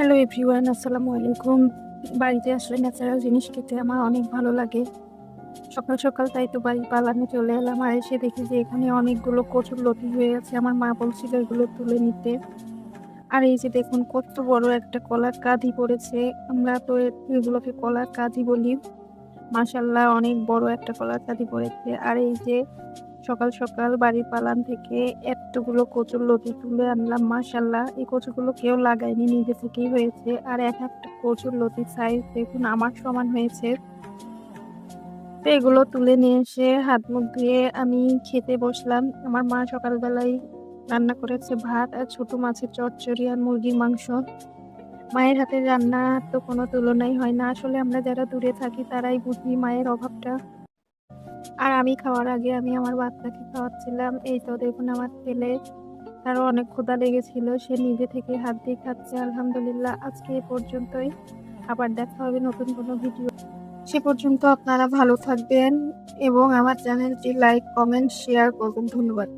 Hello everyone, আসসালামু আলাইকুম। বাড়িতে আসলে ন্যাচারাল জিনিস খেতে আমার অনেক ভালো লাগে। সকাল সকাল তাই তো বাড়ির বাগানে চলে এলাম, আর এসে দেখি যে এখানে অনেকগুলো কচুরলতি হয়ে আছে। আমার মা বলছিল এগুলো তুলে নিতে। আর এই যে দেখুন কত বড় একটা কলার কাঁধি পড়েছে। আমরা তো এগুলোকে কলার কাঁধি বলি। মাশাল্লাহ, অনেক বড় একটা কলার কাঁধি পড়েছে। আর এই যে সকাল সকাল বাড়ির পালান থেকে এতগুলো কচুরলতি তুলে আনলাম। মাশাল্লাহ, এই কচুগুলো কেউ লাগায়নি, নিজে থেকেই হয়েছে। আর এক একটা কচুরলতির সাইজ দেখুন আমার সমান হয়েছে। তো এগুলো তুলে নিয়ে এসে হাত মুখ ধুয়ে আমি খেতে বসলাম। আমার মা সকালবেলায় রান্না করেছে ভাত আর ছোট মাছের চচ্চড়ি আর মুরগির মাংস। মায়ের হাতের রান্না তো কোনো তুলনাই হয় না। আসলে আমরা যারা দূরে থাকি তারাই বুঝি মায়ের অভাবটা। আর আমি খাওয়ার আগে আমি আমার বাচ্চাকে খাওয়াচ্ছিলাম। এই তো দেখুন আমার ছেলে, তারও অনেক ক্ষুধা লেগেছিল, সে নিজে থেকে হাত দিয়ে খাচ্ছে। আলহামদুলিল্লাহ, আজকে এ পর্যন্তই। আবার দেখা হবে নতুন কোনো ভিডিও। সে পর্যন্ত আপনারা ভালো থাকবেন এবং আমার চ্যানেলটি লাইক, কমেন্ট, শেয়ার করবেন। ধন্যবাদ।